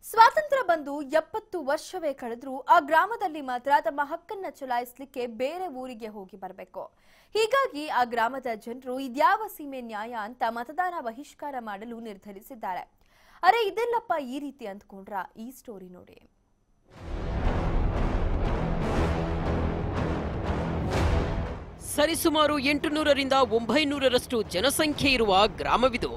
ಸ್ವಾತಂತ್ರ್ಯ ಬಂದು 70 ವರ್ಷವೇ ಕಳೆದರೂ ಆ ಗ್ರಾಮದಲ್ಲಿ ಮಾತ್ರ ತಮ್ಮ ಹಕ್ಕನ್ನ ಚಲಾಯಿಸಲಿಕ್ಕೆ ಬೇರೆ ಊರಿಗೆ ಹೋಗಿ ಬರಬೇಕು. ಹೀಗಾಗಿ ಆ ಗ್ರಾಮದ ಜನರು ಇದ್ಯಾವ ಸೀಮೆ ನ್ಯಾಯ ಅಂತ ಮತದಾನ ಬಹಿಷ್ಕಾರ ಮಾಡಲು ನಿರ್ಧರಿಸಿದ್ದಾರೆ. ಅರೆ ಇದೆಲ್ಲಪ್ಪ ಈ ರೀತಿ ಅಂದ್ಕೊಂಡ್ರ ಈ ಸ್ಟೋರಿ ನೋಡಿ. ಸರಿಸುಮಾರು 800ರಿಂದ 900ರಷ್ಟು ಜನಸಂಖ್ಯೆ ಇರುವ ಗ್ರಾಮವಿದು.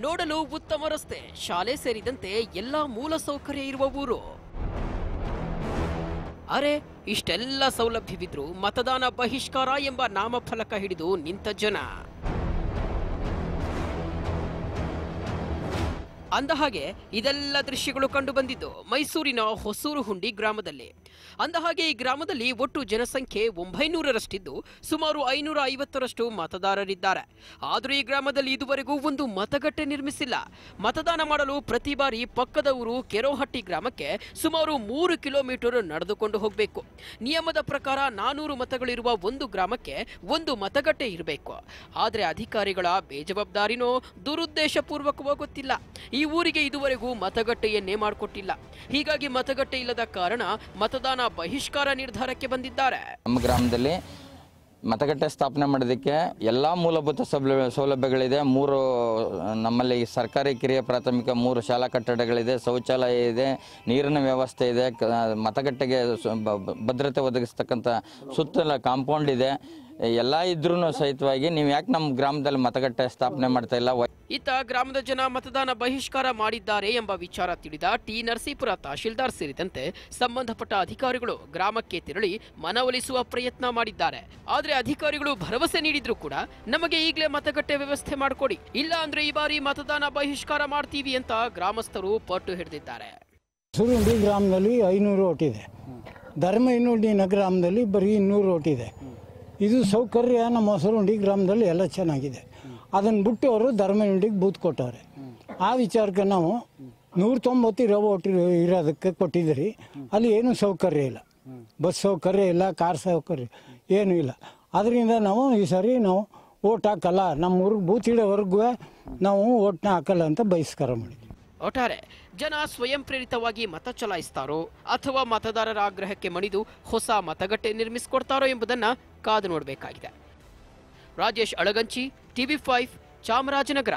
ನೋಡಲು ಉತ್ತಮ ರಸ್ತೆ, ಶಾಲೆ ಸೇರಿದಂತೆ ಎಲ್ಲಾ ಮೂಲ ಸೌಕರ್ಯ ಇರುವ ಊರು. ಅರೆ ಇಷ್ಟೆಲ್ಲ ಸೌಲಭ್ಯವಿದ್ರೂ ಮತದಾನ ಬಹಿಷ್ಕಾರ ಎಂಬ ನಾಮಫಲಕ ಹಿಡಿದು ನಿಂತ ಜನ. ಅಂದಹಾಗೆ ಇದೆಲ್ಲ ದೃಶ್ಯಗಳು ಕಂಡು ಬಂದಿದ್ದು ಮೈಸೂರಿನ ಹೊಸೂರು ಹುಂಡಿ ಗ್ರಾಮದಲ್ಲಿ. ಅಂದಹಾಗೆ ಈ ಗ್ರಾಮದಲ್ಲಿ ಒಟ್ಟು ಜನಸಂಖ್ಯೆ 900ರಷ್ಟಿದ್ದು ಸುಮಾರು 550ರಷ್ಟು ಮತದಾರರಿದ್ದಾರೆ. ಆದರೂ ಈ ಗ್ರಾಮದಲ್ಲಿ ಇದುವರೆಗೂ ಒಂದು ಮತಗಟ್ಟೆ ನಿರ್ಮಿಸಿಲ್ಲ. ಮತದಾನ ಮಾಡಲು ಪ್ರತಿ ಬಾರಿ ಪಕ್ಕದ ಊರು ಕೆರೋಹಟ್ಟಿ ಗ್ರಾಮಕ್ಕೆ ಸುಮಾರು 3 ಕಿಲೋಮೀಟರ್ ನಡೆದುಕೊಂಡು ಹೋಗಬೇಕು. ನಿಯಮದ ಪ್ರಕಾರ 400 ಮತಗಳಿರುವ ಒಂದು ಗ್ರಾಮಕ್ಕೆ ಒಂದು ಮತಗಟ್ಟೆ ಇರಬೇಕು. ಆದರೆ ಅಧಿಕಾರಿಗಳ ಬೇಜವಾಬ್ದಾರಿನೋ ದುರುದ್ದೇಶಪೂರ್ವಕವೋ ಗೊತ್ತಿಲ್ಲ, ಈ ಊರಿಗೆ ಇದುವರೆಗೂ ಮತಗಟ್ಟೆಯನ್ನೇ ಮಾಡಿಕೊಟ್ಟಿಲ್ಲ. ಹೀಗಾಗಿ ಮತಗಟ್ಟೆ ಇಲ್ಲದ ಕಾರಣ ಮತದಾನ ಬಹಿಷ್ಕಾರ ನಿರ್ಧಾರಕ್ಕೆ ಬಂದಿದ್ದಾರೆ. ನಮ್ಮ ಗ್ರಾಮದಲ್ಲಿ ಮತಗಟ್ಟೆ ಸ್ಥಾಪನೆ ಮಾಡೋದಕ್ಕೆ ಎಲ್ಲ ಮೂಲಭೂತ ಸೌಲಭ್ಯಗಳಿದೆ. 3 ನಮ್ಮಲ್ಲಿ ಸರ್ಕಾರಿ ಕಿರಿಯ ಪ್ರಾಥಮಿಕ 3 ಶಾಲಾ ಕಟ್ಟಡಗಳಿದೆ, ಶೌಚಾಲಯ ಇದೆ, ನೀರಿನ ವ್ಯವಸ್ಥೆ ಇದೆ, ಮತಗಟ್ಟೆಗೆ ಭದ್ರತೆ ಒದಗಿಸ್ತಕ್ಕಂಥ ಸುತ್ತಲ ಕಾಂಪೌಂಡ್ ಇದೆ. ಎಲ್ಲ ಇದ್ರೂ ಸಹಿತವಾಗಿ ನೀವು ಯಾಕೆ ನಮ್ಮ ಗ್ರಾಮದಲ್ಲಿ ಮತಗಟ್ಟೆ ಸ್ಥಾಪನೆ ಮಾಡ್ತಾ ಇಲ್ಲ? ಇತ್ತ ಗ್ರಾಮದ ಜನ ಮತದಾನ ಬಹಿಷ್ಕಾರ ಮಾಡಿದ್ದಾರೆ ಎಂಬ ವಿಚಾರ ತಿಳಿದ ಟಿ ನರಸೀಪುರ ತಹಶೀಲ್ದಾರ್ ಸೇರಿದಂತೆ ಸಂಬಂಧಪಟ್ಟ ಅಧಿಕಾರಿಗಳು ಗ್ರಾಮಕ್ಕೆ ತೆರಳಿ ಮನವೊಲಿಸುವ ಪ್ರಯತ್ನ ಮಾಡಿದ್ದಾರೆ. ಆದರೆ ಅಧಿಕಾರಿಗಳು ಭರವಸೆ ನೀಡಿದ್ರು ಕೂಡ ನಮಗೆ ಈಗಲೇ ಮತಗಟ್ಟೆ ವ್ಯವಸ್ಥೆ ಮಾಡಿಕೊಡಿ, ಇಲ್ಲ ಅಂದ್ರೆ ಈ ಬಾರಿ ಮತದಾನ ಬಹಿಷ್ಕಾರ ಮಾಡ್ತೀವಿ ಅಂತ ಗ್ರಾಮಸ್ಥರು ಪಟ್ಟು ಹಿಡಿದಿದ್ದಾರೆ. ಹೊಸೂರುಂಡಿ ಗ್ರಾಮದಲ್ಲಿ 500 ಓಟ್ ಇದೆ, ಧರ್ಮಹಿನ್ನುಂಡಿನ ಗ್ರಾಮದಲ್ಲಿ ಬರೀ 200 ಓಟ್ ಇದೆ. ಇದು ಸೌಕರ್ಯ ನಮ್ಮ ಹೊಸೂರುಂಡಿ ಗ್ರಾಮದಲ್ಲಿ ಎಲ್ಲ ಚೆನ್ನಾಗಿದೆ. ಅದನ್ನು ಬಿಟ್ಟು ಅವರು ಧರ್ಮಹಿನ್ನುಂಡಿಗೆ ಬೂತ್ ಕೊಟ್ಟವ್ರೆ. ಆ ವಿಚಾರಕ್ಕೆ ನಾವು 190 ಓಟ್ ಇರೋದಕ್ಕೆ ಕೊಟ್ಟಿದ್ದೀರಿ. ಅಲ್ಲಿ ಏನೂ ಸೌಕರ್ಯ ಇಲ್ಲ, ಬಸ್ ಸೌಕರ್ಯ ಇಲ್ಲ, ಕಾರ್ ಸೌಕರ್ಯ ಏನೂ ಇಲ್ಲ. ಅದರಿಂದ ನಾವು ಈ ಸಾರಿ ನಾವು ಓಟ್ ಹಾಕಲ್ಲ, ನಮ್ಮ ಊರಿಗೆ ಬೂತ್ ಇಡೋವರೆಗೂ ನಾವು ಓಟ್ನ ಹಾಕಲ್ಲ ಅಂತ ಬಹಿಷ್ಕಾರ ಮಾಡಿದ್ವಿ. ಒಟ್ಟಾರೆ ಜನ ಸ್ವಯಂ ಪ್ರೇರಿತವಾಗಿ ಮತ ಚಲಾಯಿಸ್ತಾರೋ ಅಥವಾ ಮತದಾರರ ಆಗ್ರಹಕ್ಕೆ ಮಣಿದು ಹೊಸ ಮತಗಟ್ಟೆ ನಿರ್ಮಿಸಿಕೊಡ್ತಾರೋ ಎಂಬುದನ್ನು ಕಾದು ನೋಡಬೇಕಾಗಿದೆ. ರಾಜೇಶ್ ಅಳಗಂಚಿ, TV5, ಚಾಮರಾಜನಗರ.